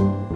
you.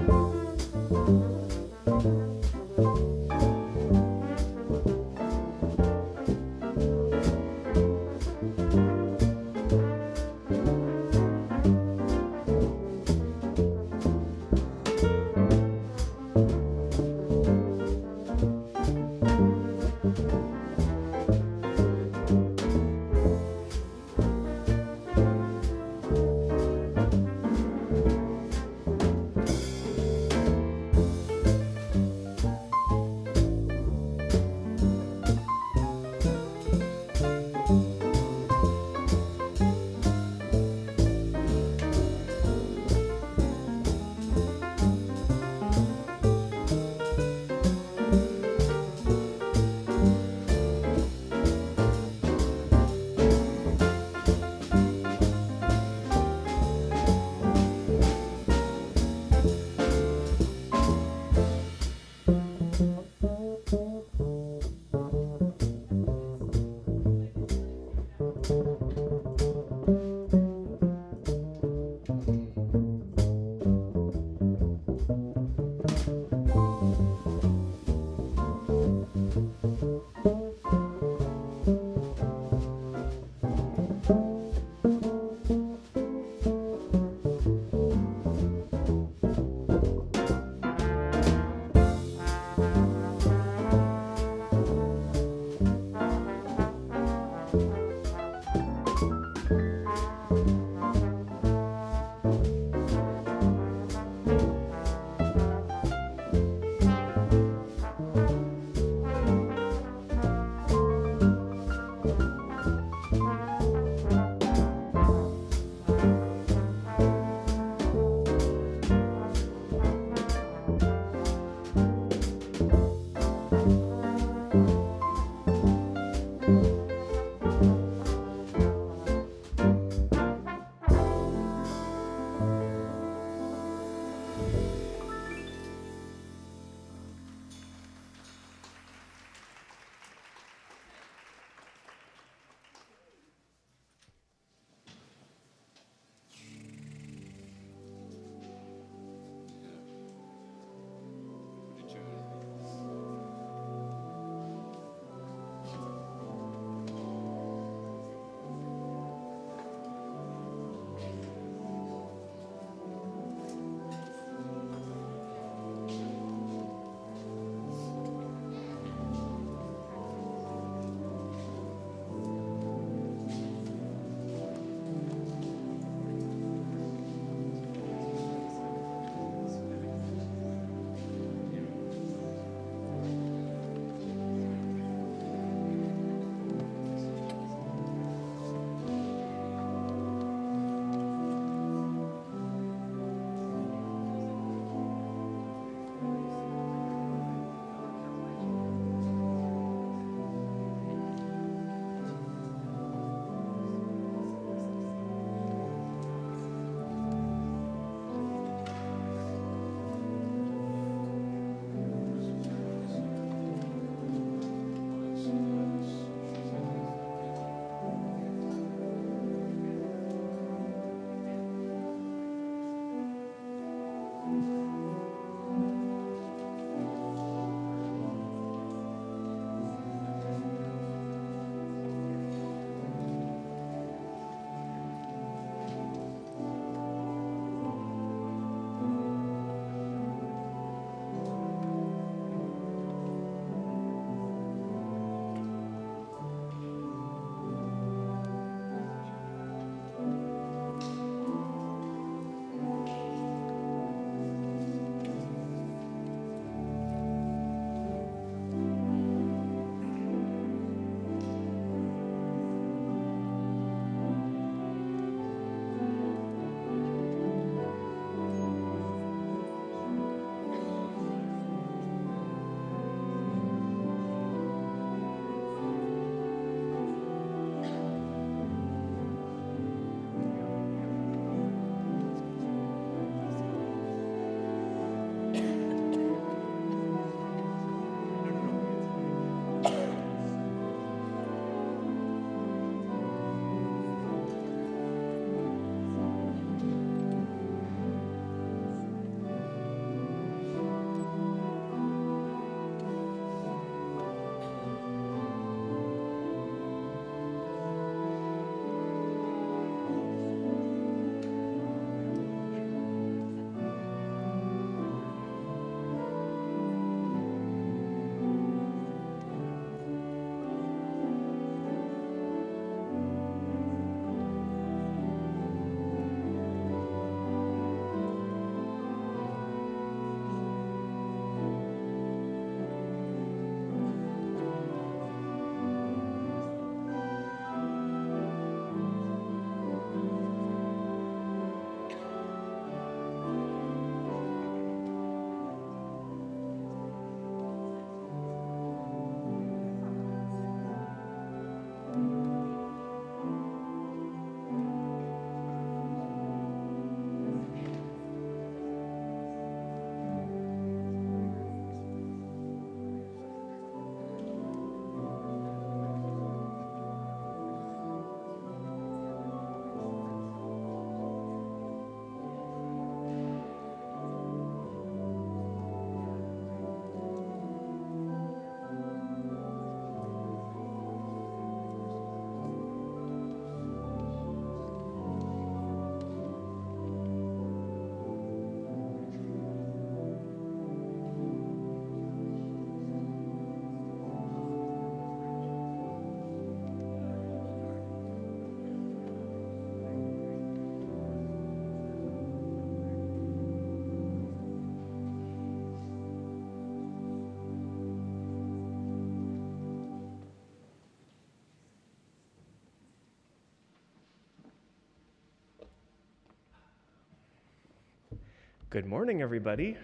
Good morning, everybody.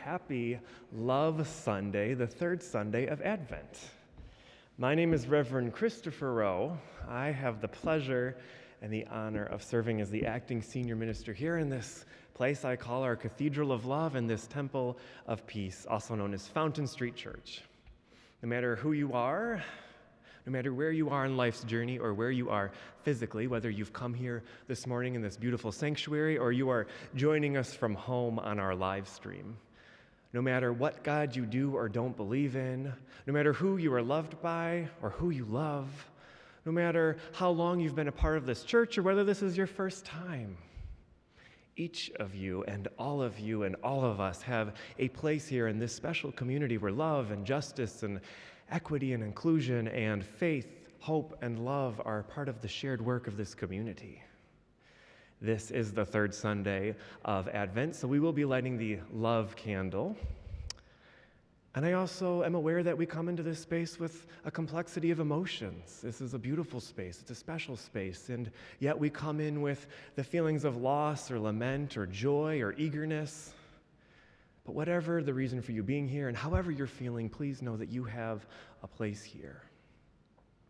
Happy Love Sunday, the third Sunday of Advent. My name is Reverend Christopher Rowe. I have the pleasure and the honor of serving as the acting senior minister here in this place I call our Cathedral of Love and this Temple of Peace, also known as Fountain Street Church. No matter who you are, no matter where you are in life's journey or where you are physically, whether you've come here this morning in this beautiful sanctuary or you are joining us from home on our live stream, no matter what God you do or don't believe in, no matter who you are loved by or who you love, no matter how long you've been a part of this church or whether this is your first time, each of you and all of us have a place here in this special community where love and justice and equity and inclusion and faith, hope, and love are part of the shared work of this community. This is the third Sunday of Advent, so we will be lighting the love candle. And I also am aware that we come into this space with a complexity of emotions. This is a beautiful space, it's a special space, and yet we come in with the feelings of loss or lament or joy or eagerness. But whatever the reason for you being here and however you're feeling, please know that you have a place here.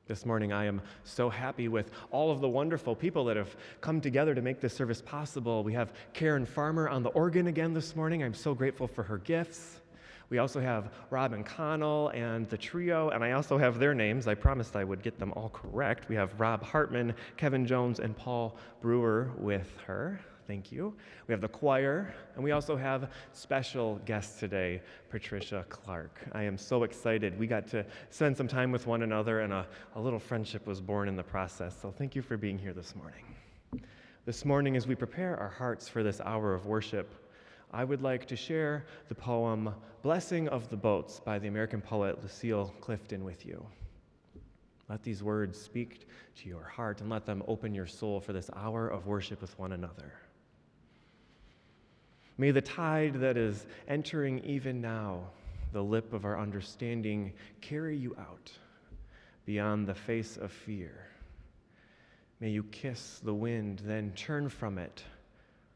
This morning I am so happy with all of the wonderful people that have come together to make this service possible. We have Karen Farmer on the organ again this morning. I'm so grateful for her gifts. We also have Robin Connell and the trio, and I also have their names. I promised I would get them all correct. We have Rob Hartman, Kevin Jones, and Paul Brewer with her. Thank you. We have the choir, and we also have special guests today, Patricia Clark. I am so excited. We got to spend some time with one another, and a little friendship was born in the process. So thank you for being here this morning. This morning, as we prepare our hearts for this hour of worship, I would like to share the poem Blessing of the Boats by the American poet Lucille Clifton with you. Let these words speak to your heart and let them open your soul for this hour of worship with one another. May the tide that is entering even now, the lip of our understanding, carry you out beyond the face of fear. May you kiss the wind, then turn from it,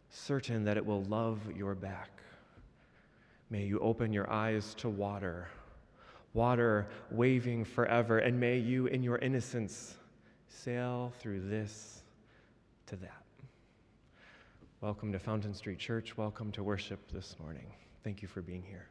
certain that it will love your back. May you open your eyes to water, water waving forever, and may you, in your innocence, sail through this to that. Welcome to Fountain Street Church. Welcome to worship this morning. Thank you for being here.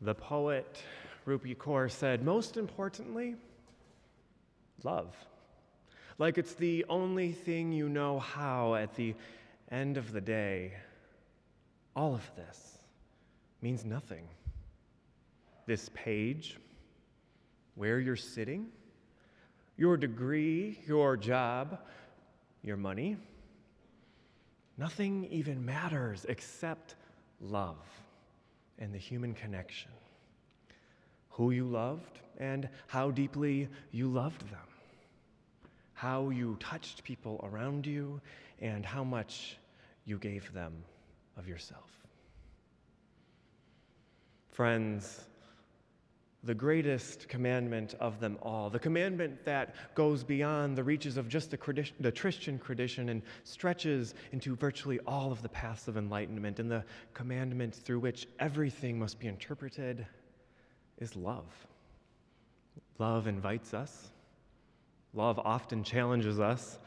The poet Rupi Kaur said, most importantly, love. Like it's the only thing you know how at the end of the day. All of this means nothing. This page, where you're sitting, your degree, your job, your money, nothing even matters except love and the human connection. Who you loved and how deeply you loved them. How you touched people around you and how much you gave them of yourself. Friends, the greatest commandment of them all, the commandment that goes beyond the reaches of just the Christian tradition and stretches into virtually all of the paths of enlightenment, and the commandment through which everything must be interpreted, is love. Love invites us. Love often challenges us.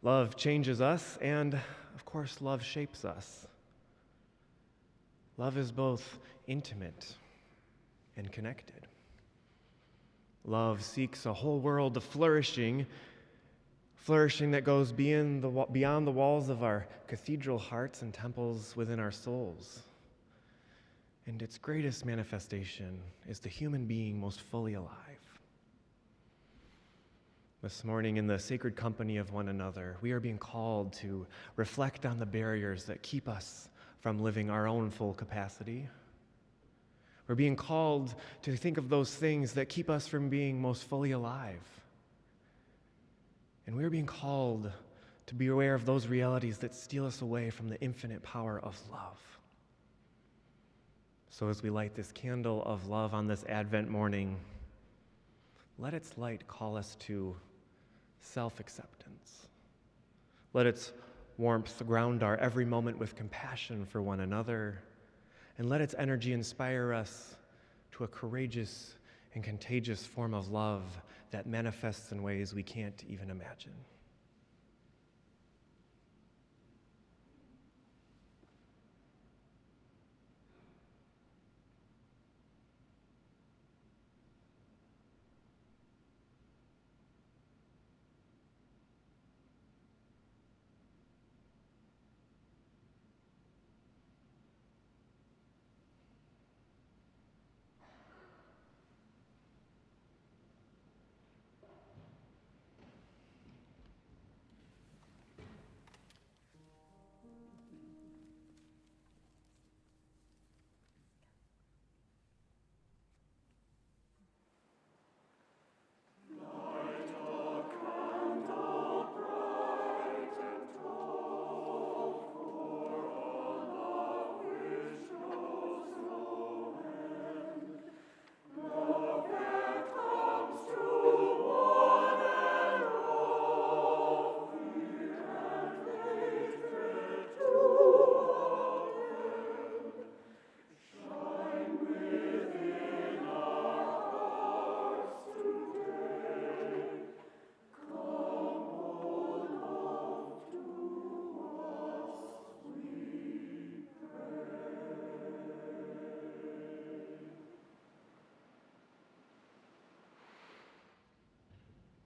Love changes us, and of course, love shapes us. Love is both intimate and connected. Love seeks a whole world of flourishing that goes beyond the walls of our cathedral hearts and temples within our souls. And its greatest manifestation is the human being most fully alive. This morning, in the sacred company of one another, we are being called to reflect on the barriers that keep us from living our own full capacity. We're being called to think of those things that keep us from being most fully alive. And we're being called to be aware of those realities that steal us away from the infinite power of love. So as we light this candle of love on this Advent morning, let its light call us to self-acceptance. Let its warmth ground our every moment with compassion for one another, and let its energy inspire us to a courageous and contagious form of love that manifests in ways we can't even imagine.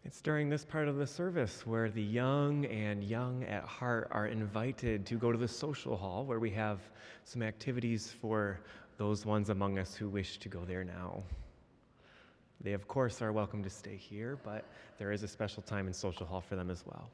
It's during this part of the service where the young and young at heart are invited to go to the social hall, where we have some activities for those ones among us who wish to go there now. They, of course, are welcome to stay here, but there is a special time in social hall for them as well.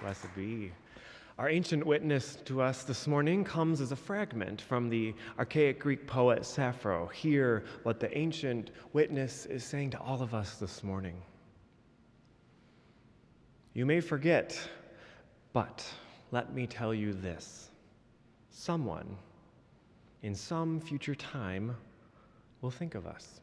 Blessed be. Our ancient witness to us this morning comes as a fragment from the archaic Greek poet Sappho. Hear what the ancient witness is saying to all of us this morning. You may forget, but let me tell you this. Someone, in some future time, will think of us.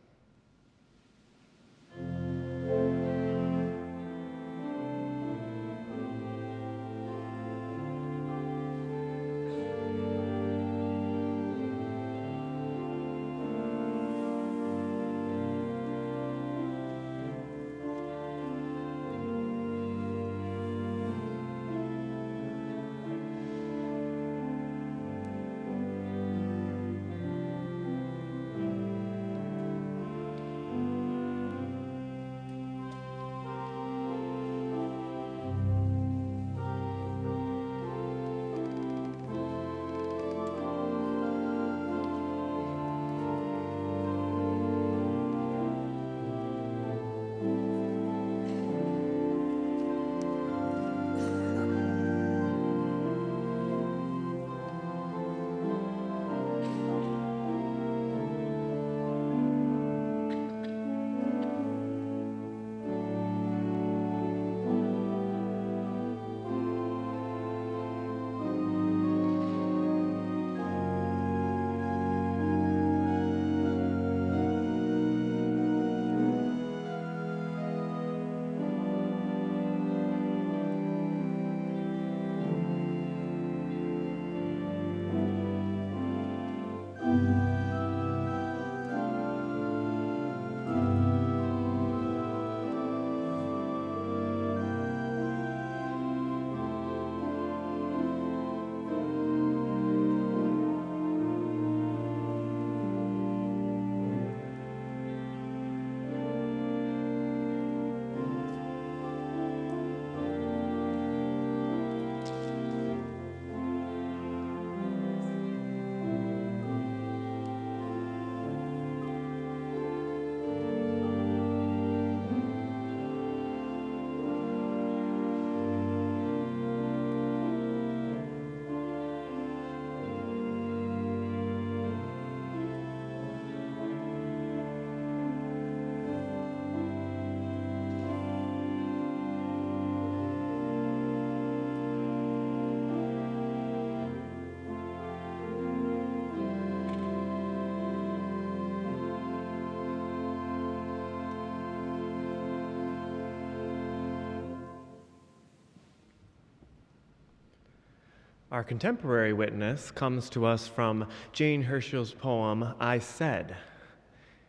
Our contemporary witness comes to us from Jane Herschel's poem, I Said.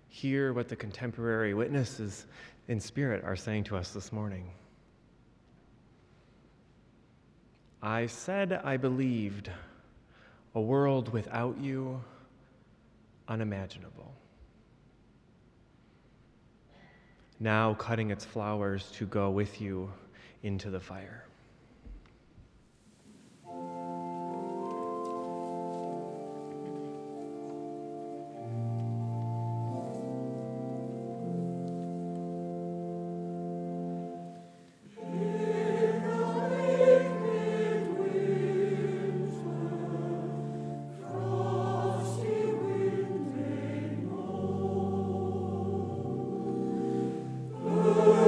Hear what the contemporary witnesses in spirit are saying to us this morning. I said I believed a world without you unimaginable. Now cutting its flowers to go with you into the fire.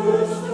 As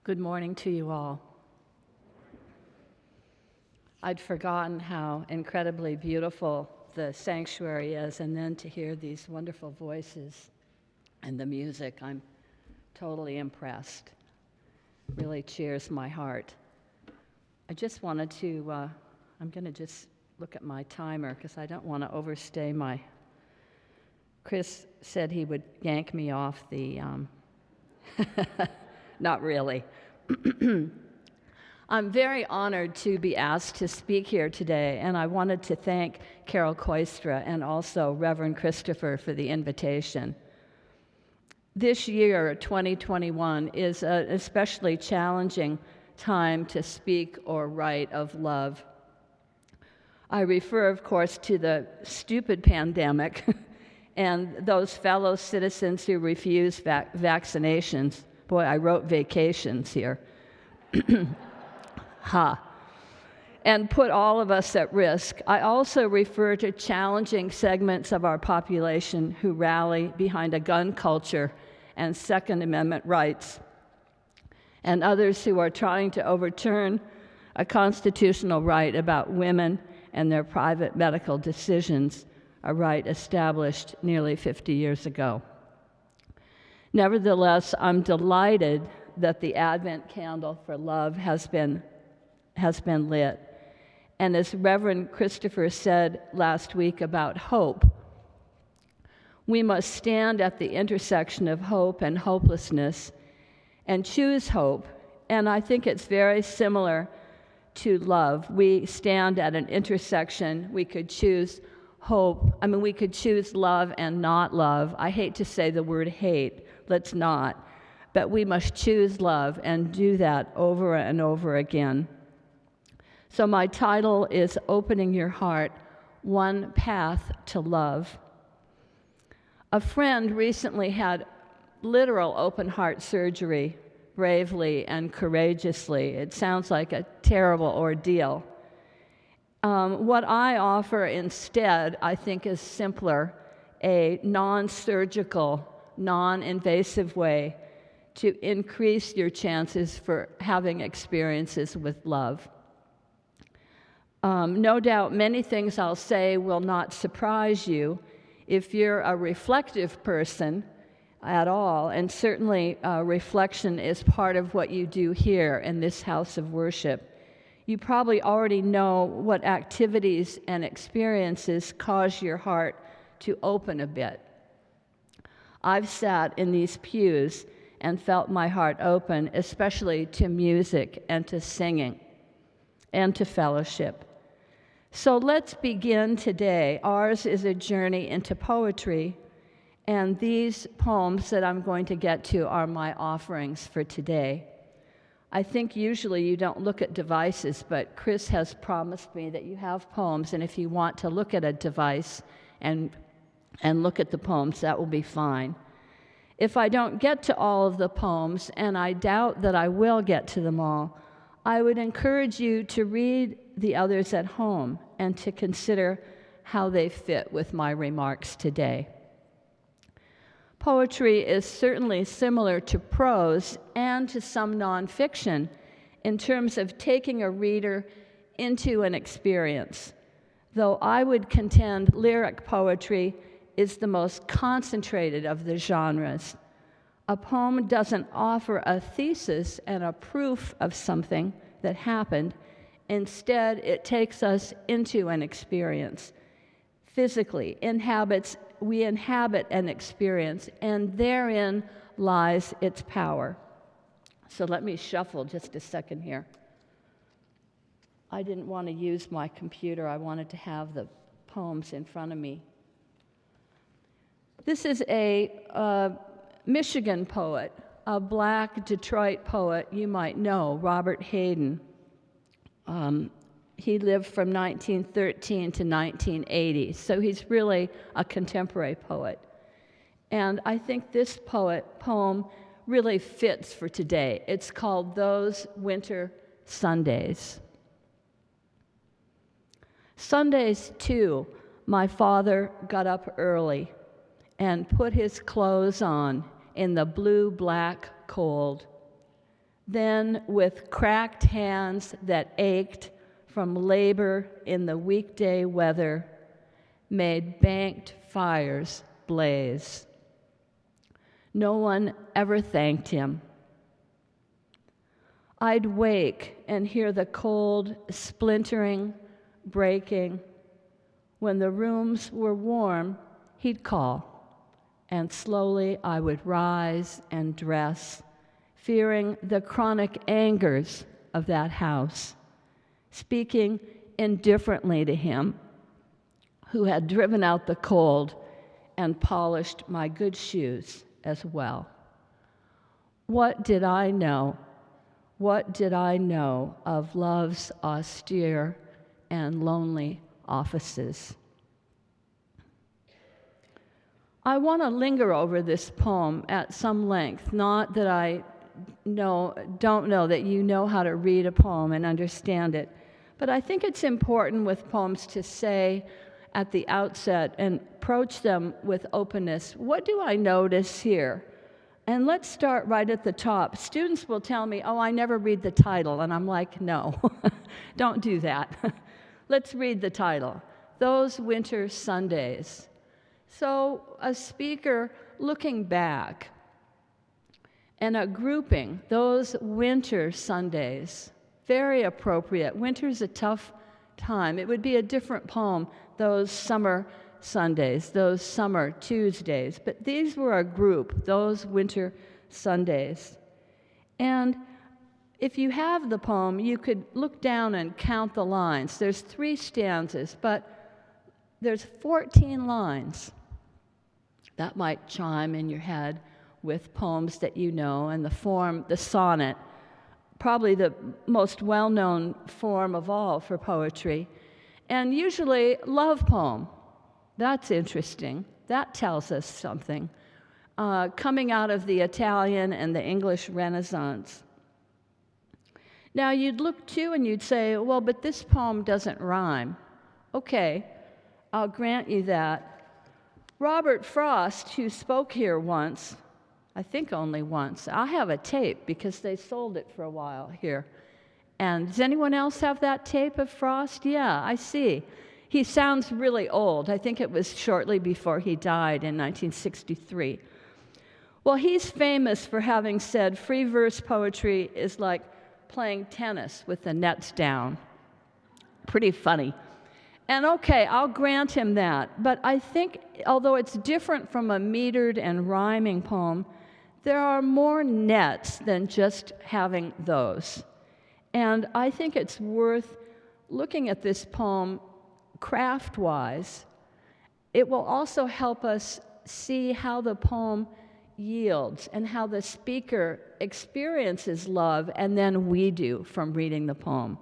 Good morning to you all. I'd forgotten how incredibly beautiful the sanctuary is, and then to hear these wonderful voices and the music, I'm totally impressed. Really cheers my heart. I just wanted to, I'm going to just look at my timer because I don't want to overstay my, Chris said he would yank me off the, not really. I'm very honored to be asked to speak here today, and I wanted to thank Carol Koistra and also Reverend Christopher for the invitation. This year, 2021, is an especially challenging time to speak or write of love. I refer, of course, to the stupid pandemic and those fellow citizens who refuse vaccinations. Boy, I wrote vacations here. And put all of us at risk. I also refer to challenging segments of our population who rally behind a gun culture and Second Amendment rights, and others who are trying to overturn a constitutional right about women and their private medical decisions, a right established nearly 50 years ago. Nevertheless, I'm delighted that the Advent candle for love has been lit. And as Reverend Christopher said last week about hope, we must stand at the intersection of hope and hopelessness and choose hope. And I think it's very similar to love. We stand at an intersection. We could choose hope. We could choose love and not love. I hate to say the word hate. Let's not. But we must choose love and do that over and over again. So my title is Opening Your Heart, One Path to Love. A friend recently had literal open heart surgery, bravely and courageously. It sounds like a terrible ordeal. What I offer instead, I think, is simpler, a non-surgical, non-invasive way to increase your chances for having experiences with love. No doubt many things I'll say will not surprise you if you're a reflective person at all, and certainly reflection is part of what you do here in this house of worship. You probably already know what activities and experiences cause your heart to open a bit. I've sat in these pews and felt my heart open, especially to music and to singing and to fellowship. So let's begin today. Ours is a journey into poetry, and these poems that I'm going to get to are my offerings for today. I think usually you don't look at devices, but Chris has promised me that you have poems, and if you want to look at a device and look at the poems, that will be fine. If I don't get to all of the poems, and I doubt that I will get to them all, I would encourage you to read the others at home and to consider how they fit with my remarks today. Poetry is certainly similar to prose and to some nonfiction in terms of taking a reader into an experience, though I would contend lyric poetry is the most concentrated of the genres. A poem doesn't offer a thesis and a proof of something that happened. Instead, it takes us into an experience. Physically, we inhabit an experience, and therein lies its power. So let me shuffle just a second here. I didn't want to use my computer. I wanted to have the poems in front of me. This is a Michigan poet, a Black Detroit poet you might know, Robert Hayden. He lived from 1913 to 1980, so he's really a contemporary poet. And I think this poem really fits for today. It's called Those Winter Sundays. Sundays, too, my father got up early and put his clothes on in the blue-black cold. Then, with cracked hands that ached from labor in the weekday weather, made banked fires blaze. No one ever thanked him. I'd wake and hear the cold splintering, breaking. When the rooms were warm, he'd call, and slowly I would rise and dress, fearing the chronic angers of that house, speaking indifferently to him who had driven out the cold and polished my good shoes as well. What did I know? What did I know of love's austere and lonely offices? I want to linger over this poem at some length, not that I don't know that you know how to read a poem and understand it, but I think it's important with poems to say at the outset and approach them with openness. What do I notice here? And let's start right at the top. Students will tell me, oh, I never read the title. And I'm like, no, don't do that. Let's read the title, Those Winter Sundays. So a speaker looking back and a grouping, those winter Sundays, very appropriate. Winter's a tough time. It would be a different poem, those summer Sundays, those summer Tuesdays, but these were a group, those winter Sundays. And if you have the poem, you could look down and count the lines. There's 3 stanzas, but there's 14 lines. That might chime in your head with poems that you know, and the form, the sonnet, probably the most well-known form of all for poetry, and usually love poem. That's interesting. That tells us something. Coming out of the Italian and the English Renaissance. Now you'd look too and you'd say, well, but this poem doesn't rhyme. Okay, I'll grant you that. Robert Frost, who spoke here once, I think only once, I have a tape because they sold it for a while here. And does anyone else have that tape of Frost? Yeah, I see. He sounds really old. I think it was shortly before he died in 1963. Well, he's famous for having said free verse poetry is like playing tennis with the nets down. Pretty funny. And okay, I'll grant him that. But I think, although it's different from a metered and rhyming poem, there are more nets than just having those. And I think it's worth looking at this poem craft-wise. It will also help us see how the poem yields and how the speaker experiences love, and then we do from reading the poem.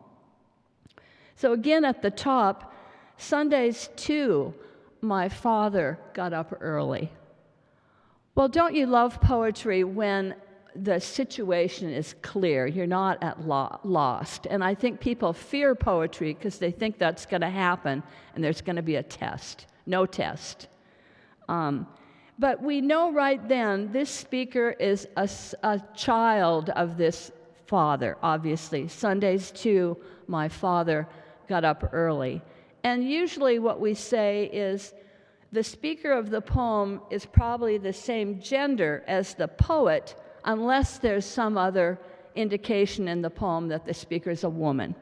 So again, at the top, Sundays 2, my father got up early. Well, don't you love poetry when the situation is clear, you're not at lost? And I think people fear poetry because they think that's going to happen and there's going to be a test. No test. But we know right then this speaker is a child of this father, obviously. Sundays 2, my father got up early. And usually what we say is the speaker of the poem is probably the same gender as the poet, unless there's some other indication in the poem that the speaker is a woman.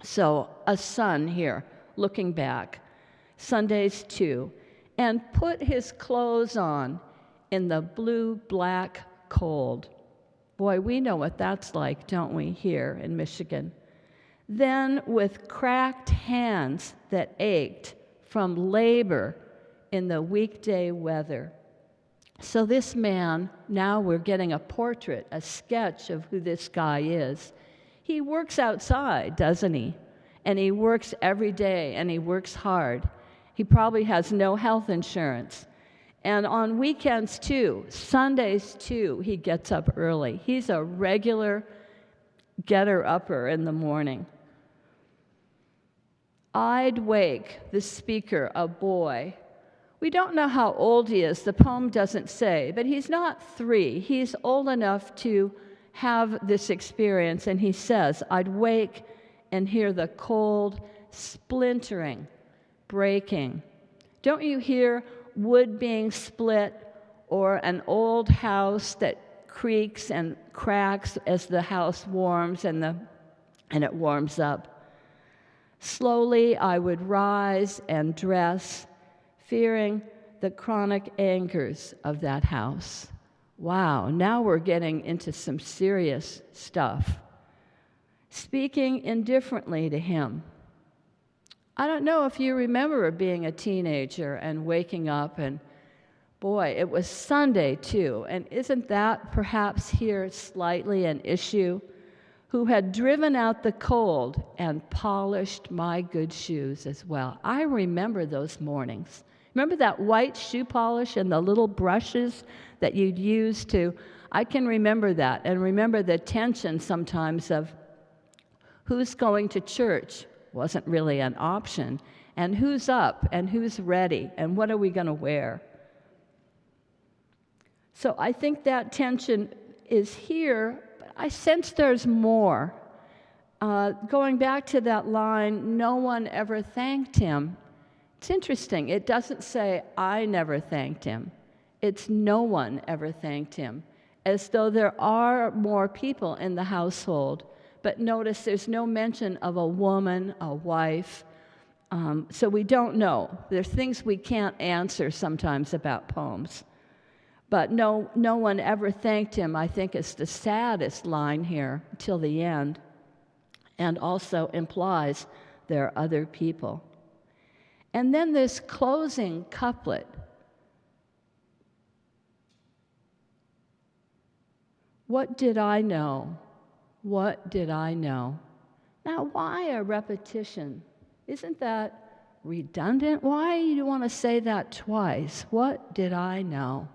So a son here, looking back, Sundays 2, and put his clothes on in the blue-black cold. Boy, we know what that's like, don't we, here in Michigan? Then with cracked hands that ached from labor in the weekday weather. So this man, now we're getting a portrait, a sketch of who this guy is. He works outside, doesn't he? And he works every day, and he works hard. He probably has no health insurance. And on weekends too, Sundays too, he gets up early. He's a regular getter-upper in the morning. I'd wake the speaker, a boy. We don't know how old he is. The poem doesn't say, but he's not 3. He's old enough to have this experience, and he says, I'd wake and hear the cold splintering, breaking. Don't you hear wood being split or an old house that creaks and cracks as the house warms and it warms up? Slowly I would rise and dress, fearing the chronic angers of that house. Wow, now we're getting into some serious stuff. Speaking indifferently to him. I don't know if you remember being a teenager and waking up, and boy, it was Sunday too, and isn't that perhaps here slightly an issue? Who had driven out the cold and polished my good shoes as well. I remember those mornings. Remember that white shoe polish and the little brushes that you'd use to, I can remember that, and remember the tension sometimes of who's going to church wasn't really an option, and who's up, and who's ready, and what are we going to wear? So I think that tension is here, but I sense there's more. Going back to that line, no one ever thanked him. It's interesting. It doesn't say, I never thanked him. It's no one ever thanked him, as though there are more people in the household. But notice there's no mention of a woman, a wife. So we don't know. There's things we can't answer sometimes about poems. But no one ever thanked him, I think, is the saddest line here till the end, and also implies there are other people. And then this closing couplet. What did I know? What did I know? Now, why a repetition? Isn't that redundant? Why do you want to say that twice? What did I know?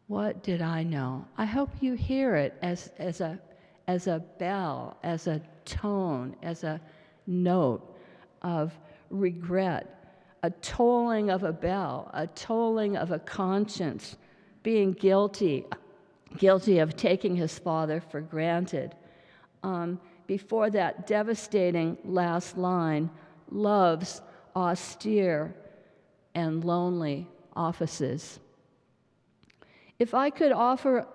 What did I know? I hope you hear it as a bell, as a tone, as a note of regret, a tolling of a bell, a tolling of a conscience, being guilty of taking his father for granted. Before that devastating last line, love's austere and lonely offices. If I could offer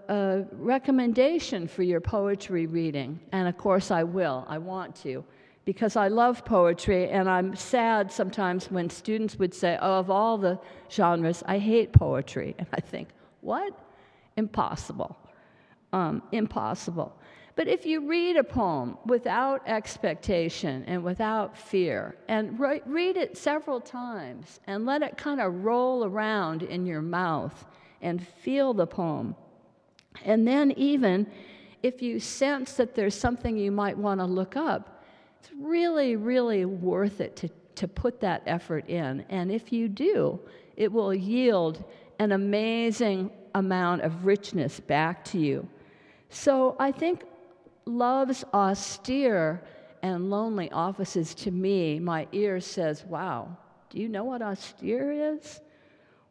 a recommendation for your poetry reading, and of course I will, I want to, because I love poetry, and I'm sad sometimes when students would say, oh, of all the genres, I hate poetry. And I think, what? Impossible. Impossible. But if you read a poem without expectation and without fear, and read it several times, and let it kind of roll around in your mouth, and feel the poem, and then even if you sense that there's something you might want to look up, it's really, really worth it to put that effort in. And if you do, it will yield an amazing amount of richness back to you. So I think love's austere and lonely offices, to me, my ear says, wow, do you know what austere is?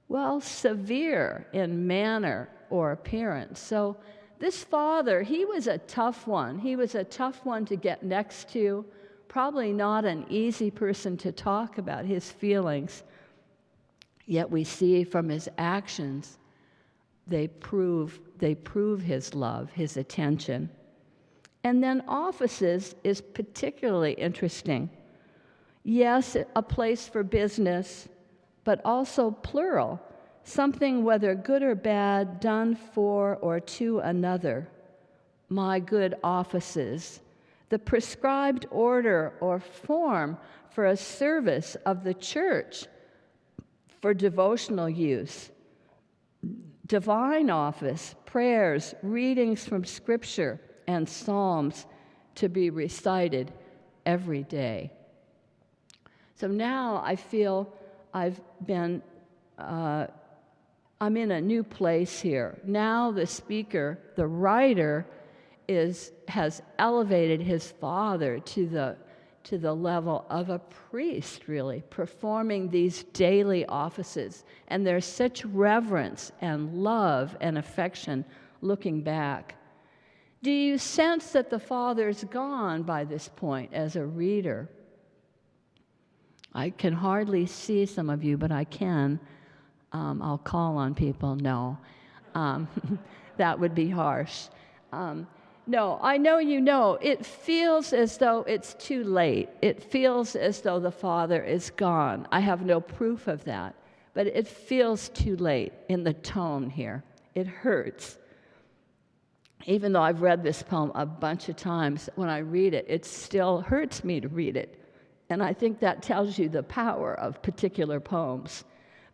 Well, severe in manner or appearance. So this father, he was a tough one. He was a tough one to get next to, probably not an easy person to talk about his feelings. Yet we see from his actions, they prove his love, his attention. And then offices is particularly interesting. Yes, a place for business, but also plural, something whether good or bad, done for or to another. My good offices, the prescribed order or form for a service of the church for devotional use. Divine office, prayers, readings from Scripture, and psalms to be recited every day. So now I feel I'm in a new place here. Now the speaker, the writer, has elevated his father to the level of a priest, really, performing these daily offices. And there's such reverence and love and affection looking back. Do you sense that the Father's gone by this point as a reader? I can hardly see some of you, but I can. I'll call on people. No. That would be harsh. No, I know you know. It feels as though it's too late. It feels as though the Father is gone. I have no proof of that, but it feels too late in the tone here. It hurts. Even though I've read this poem a bunch of times, when I read it, it still hurts me to read it. And I think that tells you the power of particular poems.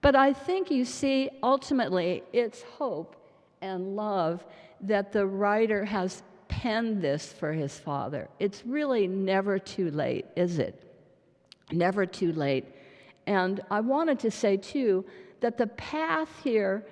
But I think you see, ultimately, it's hope and love that the writer has penned this for his Father. It's really never too late, is it? Never too late. And I wanted to say, too, that the path here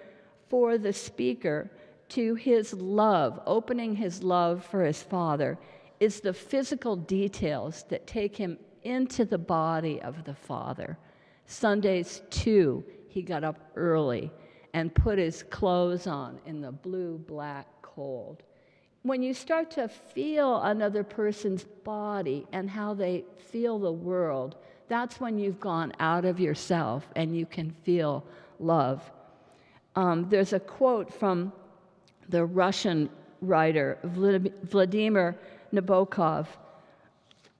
for the speaker to his love, opening his love for his Father, is the physical details that take him into the body of the Father. Sundays, too, he got up early and put his clothes on in the blue-black cold. When you start to feel another person's body and how they feel the world, that's when you've gone out of yourself and you can feel love. There's a quote from the Russian writer Vladimir Nabokov.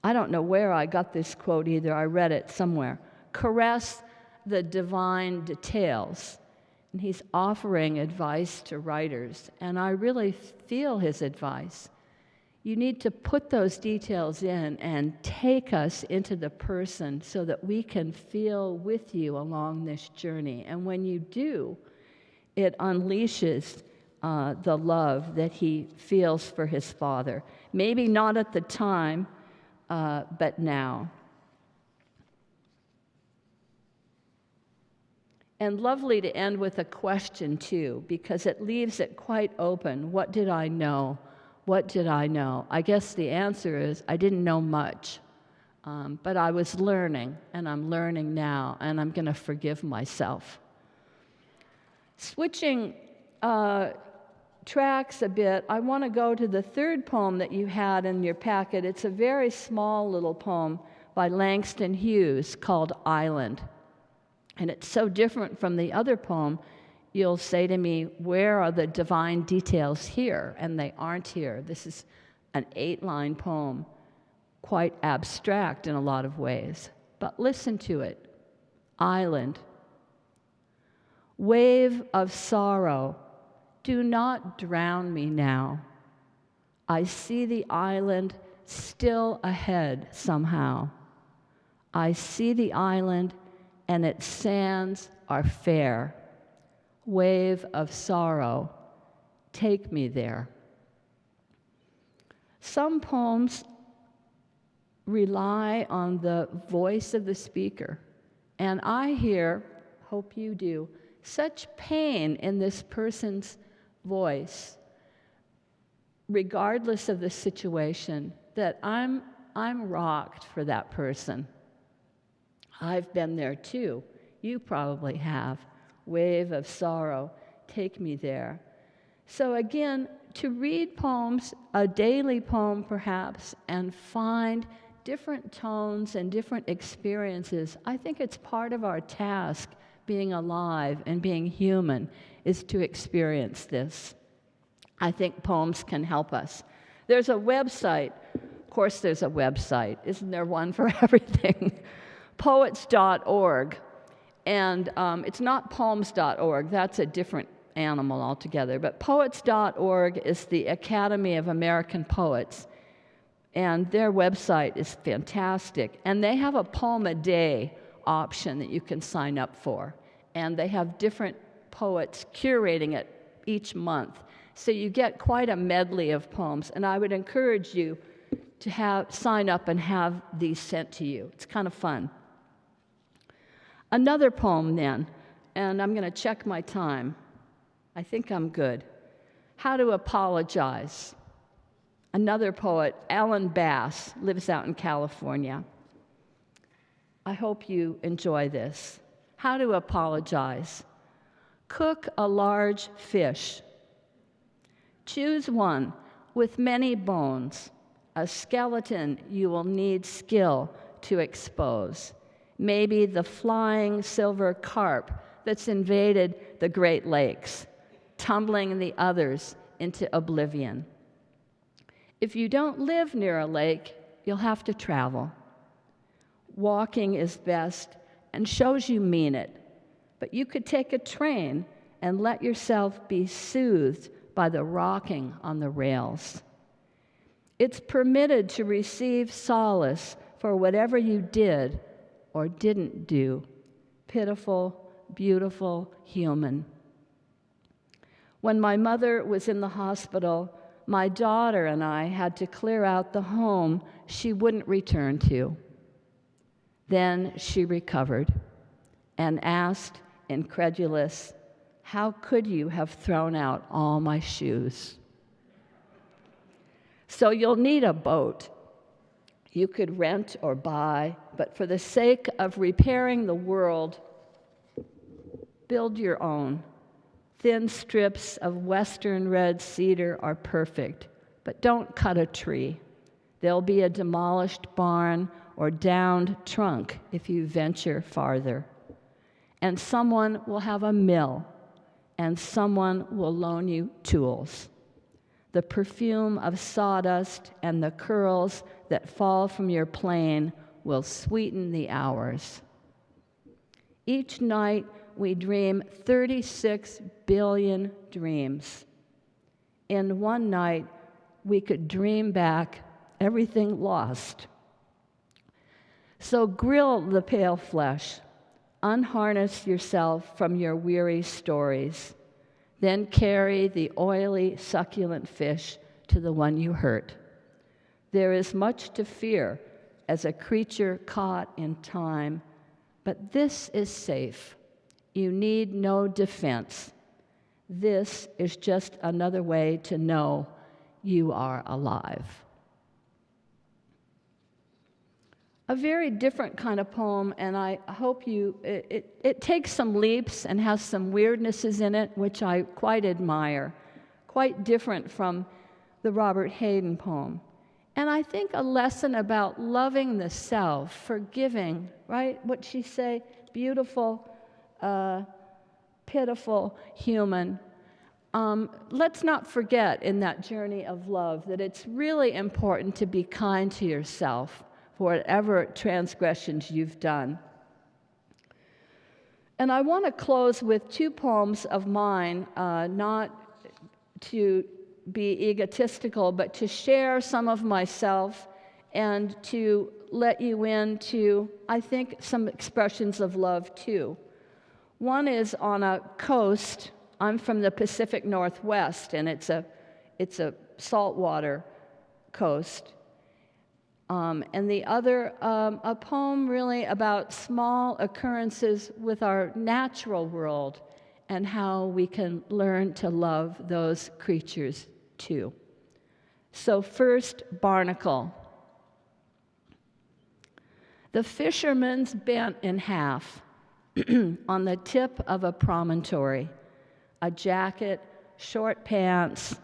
I don't know where I got this quote either. I read it somewhere. Caress the divine details. And he's offering advice to writers, and I really feel his advice. You need to put those details in and take us into the person so that we can feel with you along this journey. And when you do, it unleashes the love that he feels for his Father. Maybe not at the time, but now. And lovely to end with a question, too, because it leaves it quite open. What did I know? What did I know? I guess the answer is I didn't know much, but I was learning, and I'm learning now, and I'm going to forgive myself. Switching tracks a bit, I want to go to the third poem that you had in your packet. It's a very small little poem by Langston Hughes called Island. And it's so different from the other poem, you'll say to me, where are the divine details here? And they aren't here. This is an 8-line poem, quite abstract in a lot of ways. But listen to it. Island. Wave of sorrow, do not drown me now. I see the island still ahead somehow. I see the island and its sands are fair. Wave of sorrow, take me there. Some poems rely on the voice of the speaker, and I hear, hope you do, such pain in this person's voice, regardless of the situation, that I'm rocked for that person. I've been there too. You probably have. Wave of sorrow, take me there. So again, to read poems, a daily poem perhaps, and find different tones and different experiences, I think it's part of our task, being alive and being human, is to experience this. I think poems can help us. There's a website. Of course there's a website. Isn't there one for everything? Poets.org, and it's not poems.org, that's a different animal altogether, but Poets.org is the Academy of American Poets, and their website is fantastic, and they have a poem a day option that you can sign up for, and they have different poets curating it each month, so you get quite a medley of poems, and I would encourage you to sign up and have these sent to you. It's kind of fun. Another poem then, and I'm going to check my time. I think I'm good. How to Apologize. Another poet, Alan Bass, lives out in California. I hope you enjoy this. How to apologize. Cook a large fish. Choose one, with many bones, a skeleton you will need skill to expose. Maybe the flying silver carp that's invaded the Great Lakes, tumbling the others into oblivion. If you don't live near a lake, you'll have to travel. Walking is best and shows you mean it, but you could take a train and let yourself be soothed by the rocking on the rails. It's permitted to receive solace for whatever you did or didn't do. Pitiful, beautiful human. When my mother was in the hospital, my daughter and I had to clear out the home she wouldn't return to. Then she recovered and asked, incredulous, "How could you have thrown out all my shoes?" So you'll need a boat. You could rent or buy, but for the sake of repairing the world, build your own. Thin strips of western red cedar are perfect, but don't cut a tree. There'll be a demolished barn or downed trunk if you venture farther. And someone will have a mill, and someone will loan you tools. The perfume of sawdust and the curls that fall from your plane will sweeten the hours. Each night, we dream 36 billion dreams. In one night, we could dream back everything lost. So grill the pale flesh, unharness yourself from your weary stories, then carry the oily, succulent fish to the one you hurt. There is much to fear as a creature caught in time, but this is safe. You need no defense. This is just another way to know you are alive. A very different kind of poem, and I hope it takes some leaps and has some weirdnesses in it, which I quite admire, quite different from the Robert Hayden poem. And I think a lesson about loving the self, forgiving, right? What she say? Beautiful, pitiful human. Let's not forget in that journey of love that it's really important to be kind to yourself for whatever transgressions you've done. And I want to close with two poems of mine, not to be egotistical, but to share some of myself and to let you into, I think, some expressions of love too. One is on a coast. I'm from the Pacific Northwest, and it's a saltwater coast. And the other, a poem really about small occurrences with our natural world and how we can learn to love those creatures too. So first, barnacle. The fisherman's bent in half on the tip of a promontory, a jacket, short pants,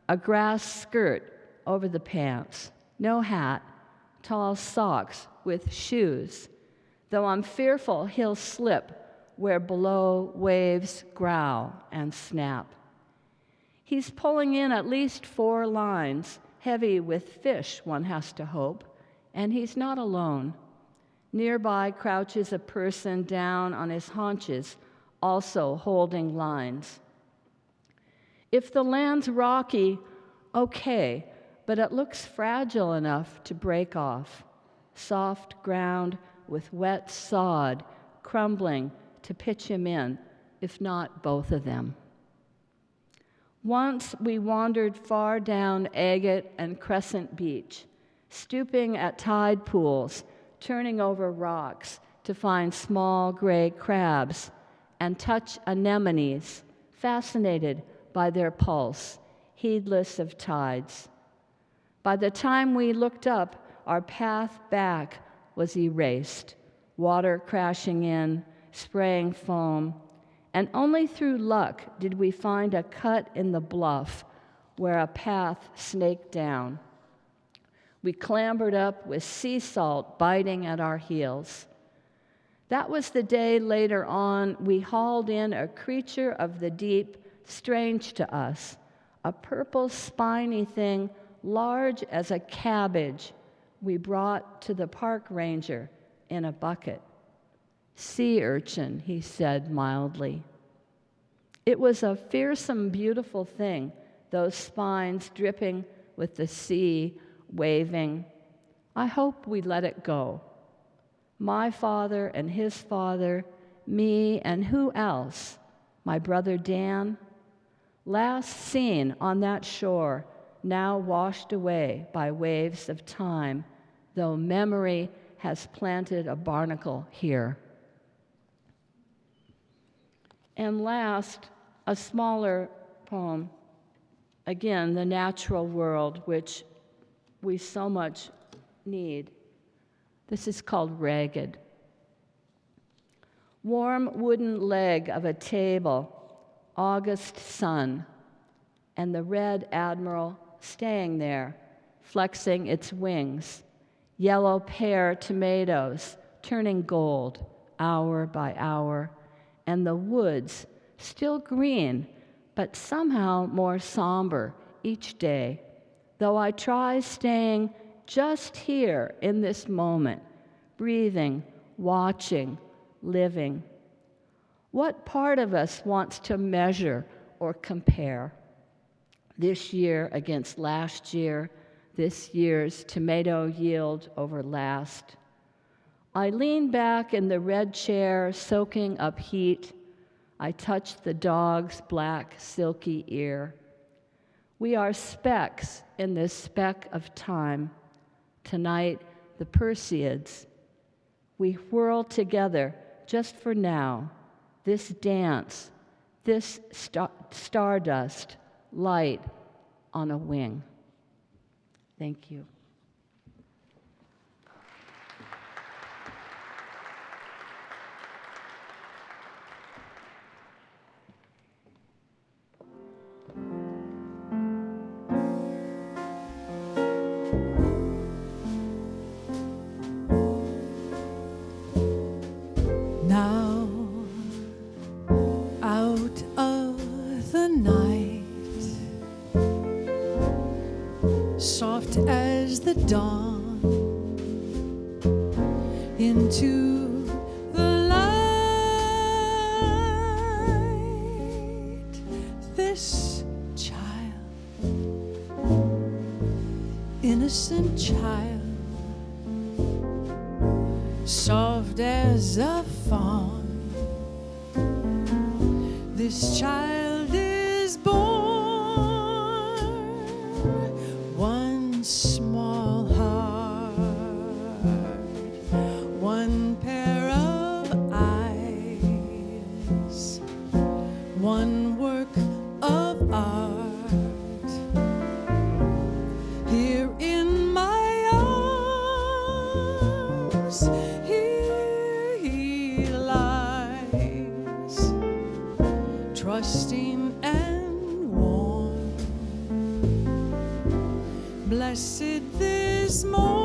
a grass skirt over the pants, no hat, tall socks with shoes, though I'm fearful he'll slip where below waves growl and snap. He's pulling in at least 4 lines, heavy with fish, one has to hope, and he's not alone. Nearby crouches a person down on his haunches, also holding lines. If the land's rocky, okay, but it looks fragile enough to break off. Soft ground with wet sod crumbling to pitch him in, if not both of them. Once we wandered far down Agate and Crescent Beach, stooping at tide pools, turning over rocks to find small gray crabs and touch anemones, fascinated by their pulse, heedless of tides. By the time we looked up, our path back was erased, water crashing in, spraying foam, and only through luck did we find a cut in the bluff where a path snaked down. We clambered up with sea salt biting at our heels. That was the day later on we hauled in a creature of the deep, strange to us, a purple spiny thing large as a cabbage we brought to the park ranger in a bucket. Sea urchin, he said mildly. It was a fearsome, beautiful thing, those spines dripping with the sea waving. I hope we let it go. My father and his father, me and who else? My brother Dan? Last seen on that shore, now washed away by waves of time, though memory has planted a barnacle here. And last, a smaller poem, again, the natural world, which we so much need. This is called Ragged. Warm wooden leg of a table, August sun, and the red admiral staying there, flexing its wings. Yellow pear tomatoes turning gold hour by hour, and the woods still green, but somehow more somber each day, though I try staying just here in this moment, breathing, watching, living. What part of us wants to measure or compare? This year against last year, this year's tomato yield over last. I lean back in the red chair, soaking up heat. I touch the dog's black, silky ear. We are specks in this speck of time. Tonight, the Perseids. We whirl together just for now, this dance, this stardust, light on a wing. Thank you. Now, out of the night, soft as the dawn, into the light, this child, innocent child, soft as a fawn, this child is born, one small heart, one pair of eyes, one work of art. Here in my arms, here he lies, trusting and warm, blessed this morn.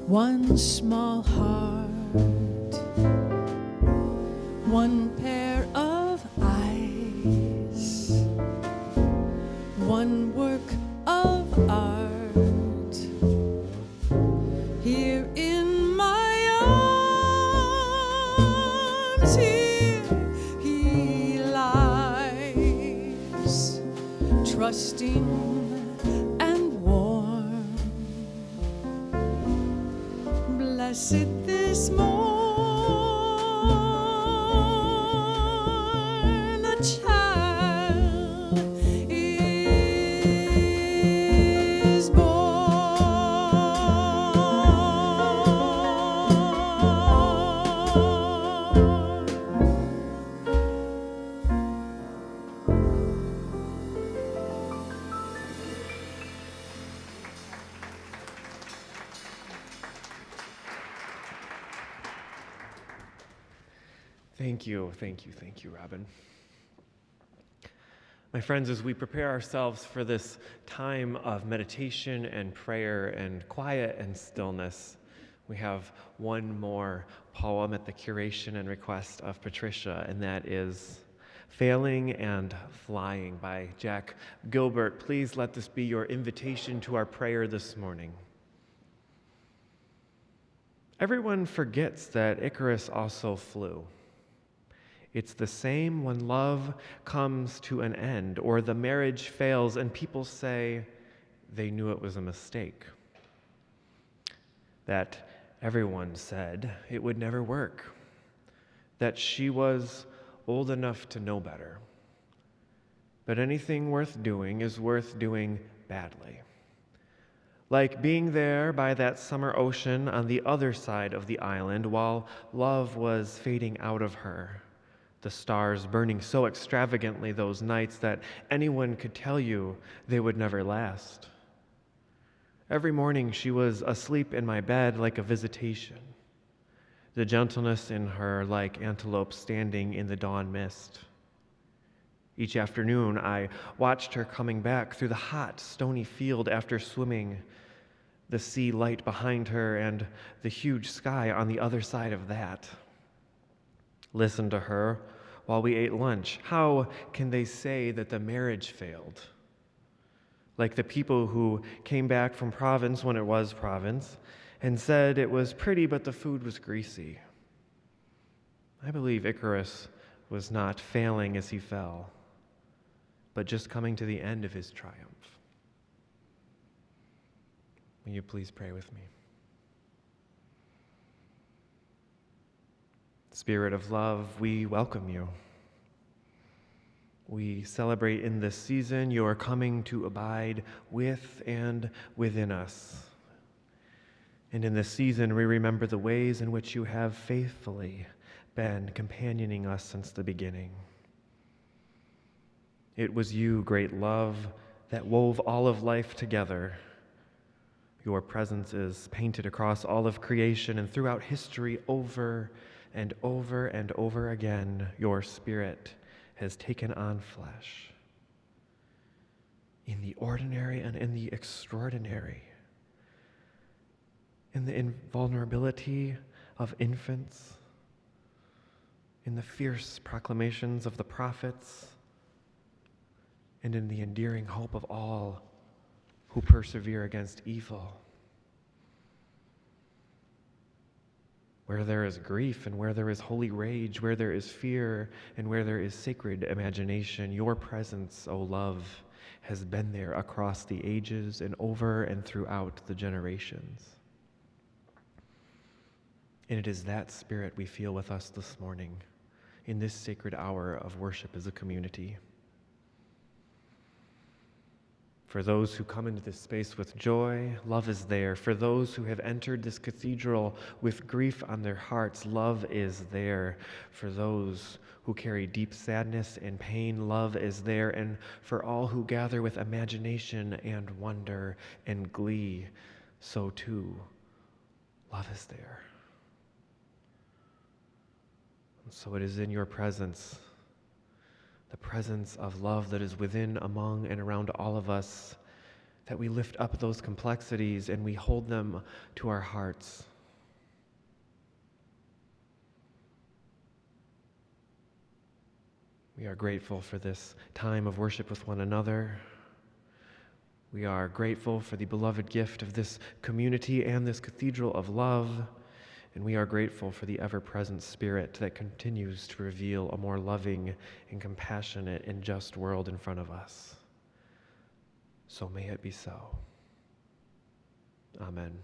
One small heart, one pair of eyes, one work of art. Here in my arms, here he lies, trusting and warm, sit this morn, a child is Thank you, Robin. My friends, as we prepare ourselves for this time of meditation and prayer and quiet and stillness, we have one more poem at the curation and request of Patricia, and that is Failing and Flying by Jack Gilbert. Please let this be your invitation to our prayer this morning. Everyone forgets that Icarus also flew. It's the same when love comes to an end or the marriage fails and people say they knew it was a mistake. That everyone said it would never work. That she was old enough to know better. But anything worth doing is worth doing badly. Like being there by that summer ocean on the other side of the island while love was fading out of her. The stars burning so extravagantly those nights that anyone could tell you they would never last. Every morning she was asleep in my bed like a visitation, the gentleness in her like antelope standing in the dawn mist. Each afternoon I watched her coming back through the hot, stony field after swimming, the sea light behind her and the huge sky on the other side of that. Listen to her while we ate lunch. How can they say that the marriage failed? Like the people who came back from Provence when it was Provence and said it was pretty but the food was greasy. I believe Icarus was not failing as he fell, but just coming to the end of his triumph. Will you please pray with me? Spirit of love, we welcome you. We celebrate in this season your coming to abide with and within us. And in this season, we remember the ways in which you have faithfully been companioning us since the beginning. It was you, great love, that wove all of life together. Your presence is painted across all of creation and throughout history over and over and over again, your Spirit has taken on flesh. In the ordinary and in the extraordinary, in the invulnerability of infants, in the fierce proclamations of the prophets, and in the endearing hope of all who persevere against evil. Where there is grief and where there is holy rage, where there is fear and where there is sacred imagination, your presence, O love, has been there across the ages and over and throughout the generations. And it is that Spirit we feel with us this morning in this sacred hour of worship as a community. For those who come into this space with joy, love is there. For those who have entered this cathedral with grief on their hearts, love is there. For those who carry deep sadness and pain, love is there. And for all who gather with imagination and wonder and glee, so too, love is there. And so it is in your presence, the presence of love that is within, among, and around all of us, that we lift up those complexities and we hold them to our hearts. We are grateful for this time of worship with one another. We are grateful for the beloved gift of this community and this cathedral of love. And we are grateful for the ever-present Spirit that continues to reveal a more loving and compassionate and just world in front of us. So may it be so. Amen.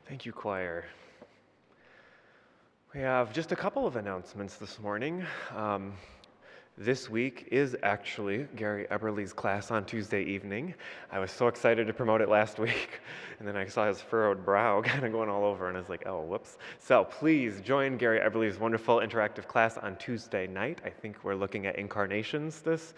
Thank you, choir. We have just a couple of announcements this morning. This week is actually Gary Eberly's class on Tuesday evening. I was so excited to promote it last week, and then I saw his furrowed brow kind of going all over, and I was like, oh, whoops. So please join Gary Eberly's wonderful interactive class on Tuesday night. I think we're looking at incarnations this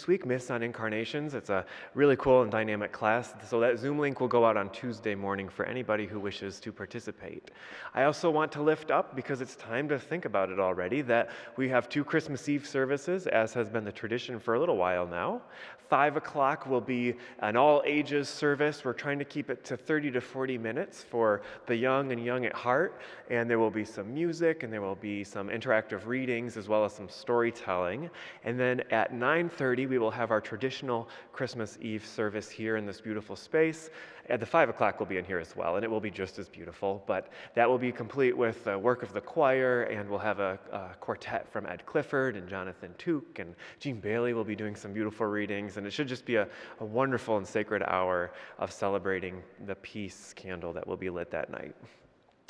week, Myths on Incarnations. It's a really cool and dynamic class, so that Zoom link will go out on Tuesday morning for anybody who wishes to participate. I also want to lift up, because it's time to think about it already, that we have 2 Christmas Eve services, as has been the tradition for a little while now. 5 o'clock will be an all-ages service. We're trying to keep it to 30 to 40 minutes for the young and young at heart, and there will be some music, and there will be some interactive readings, as well as some storytelling. And then at 9:30, we will have our traditional Christmas Eve service here in this beautiful space. At the 5 o'clock, we'll be in here as well, and it will be just as beautiful, but that will be complete with the work of the choir, and we'll have a quartet from Ed Clifford and Jonathan Took, and Jean Bailey will be doing some beautiful readings, and it should just be a wonderful and sacred hour of celebrating the peace candle that will be lit that night.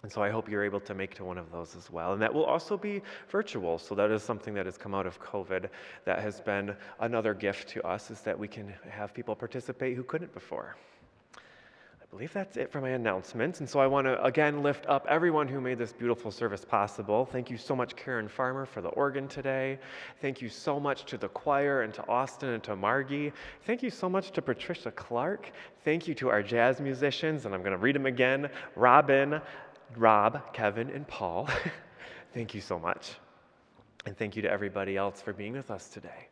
And so I hope you're able to make to one of those as well. And that will also be virtual. So that is something that has come out of COVID that has been another gift to us, is that we can have people participate who couldn't before. I believe that's it for my announcements. And so I want to again lift up everyone who made this beautiful service possible. Thank you so much, Karen Farmer, for the organ today. Thank you so much to the choir and to Austin and to Margie. Thank you so much to Patricia Clark. Thank you to our jazz musicians, and I'm going to read them again: Robin, Rob, Kevin, and Paul. Thank you so much. And thank you to everybody else for being with us today.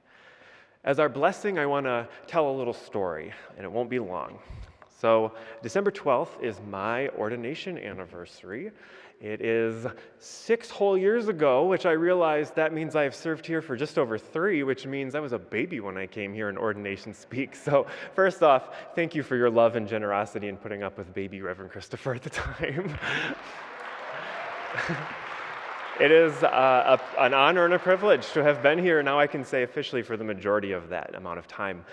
As our blessing, I want to tell a little story, and it won't be long. So December 12th is my ordination anniversary. It is 6 whole years ago, which I realized that means I have served here for just over 3, which means I was a baby when I came here in ordination speak. So first off, thank you for your love and generosity in putting up with baby Reverend Christopher at the time. It is an honor and a privilege to have been here. Now I can say officially for the majority of that amount of time.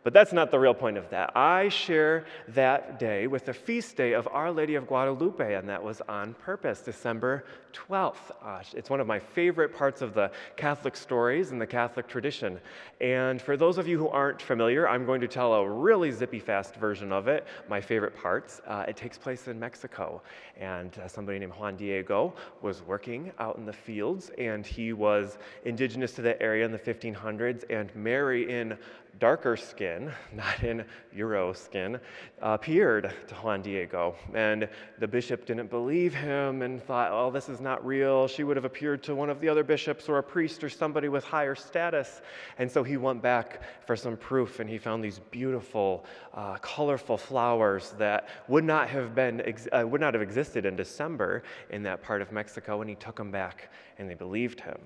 But that's not the real point of that. I share that day with the feast day of Our Lady of Guadalupe, and that was on purpose, December 12th. It's one of my favorite parts of the Catholic stories and the Catholic tradition. And for those of you who aren't familiar, I'm going to tell a really zippy fast version of it, my favorite parts. It takes place in Mexico, and somebody named Juan Diego was working out in the fields, and he was indigenous to that area in the 1500s, and Mary, in darker skin, not in Euro skin, appeared to Juan Diego. And the bishop didn't believe him and thought, oh, this is not real. She would have appeared to one of the other bishops or a priest or somebody with higher status. And so he went back for some proof, and he found these beautiful, colorful flowers that would not have existed in December in that part of Mexico, and he took them back, and they believed him.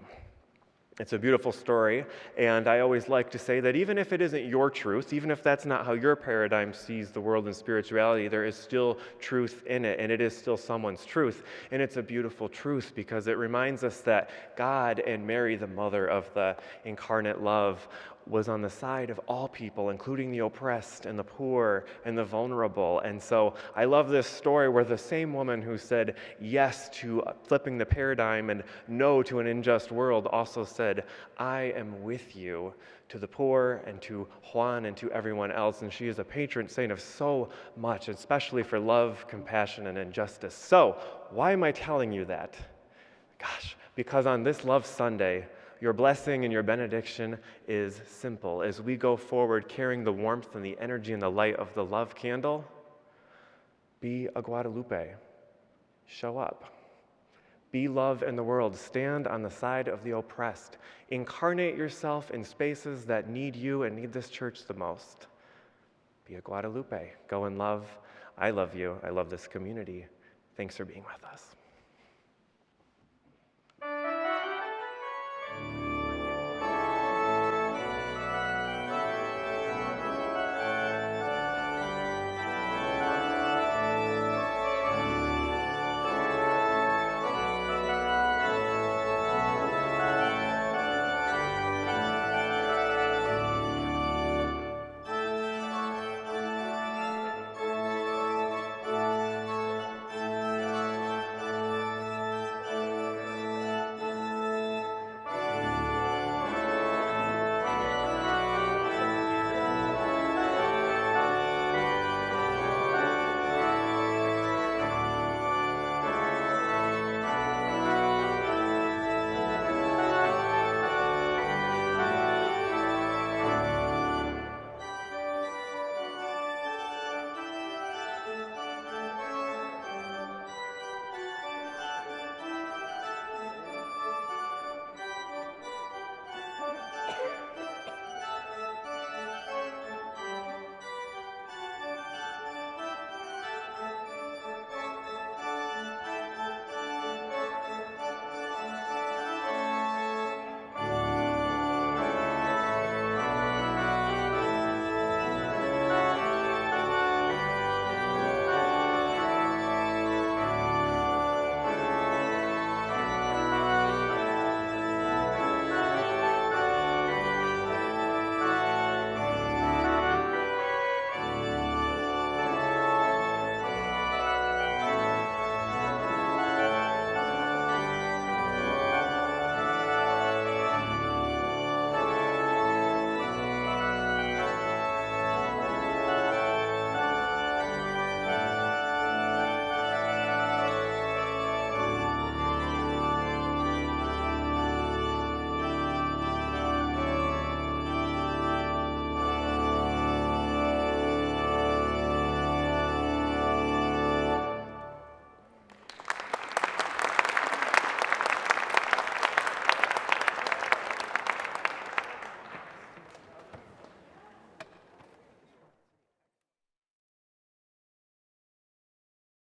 It's a beautiful story, and I always like to say that even if it isn't your truth, even if that's not how your paradigm sees the world and spirituality, there is still truth in it, and it is still someone's truth. And it's a beautiful truth because it reminds us that God and Mary, the mother of the incarnate love, was on the side of all people, including the oppressed and the poor and the vulnerable. And so I love this story where the same woman who said yes to flipping the paradigm and no to an unjust world also said, I am with you, to the poor and to Juan and to everyone else. And she is a patron saint of so much, especially for love, compassion, and injustice. So why am I telling you that? Gosh, because on this Love Sunday, your blessing and your benediction is simple. As we go forward carrying the warmth and the energy and the light of the love candle, be a Guadalupe. Show up. Be love in the world. Stand on the side of the oppressed. Incarnate yourself in spaces that need you and need this church the most. Be a Guadalupe. Go in love. I love you. I love this community. Thanks for being with us.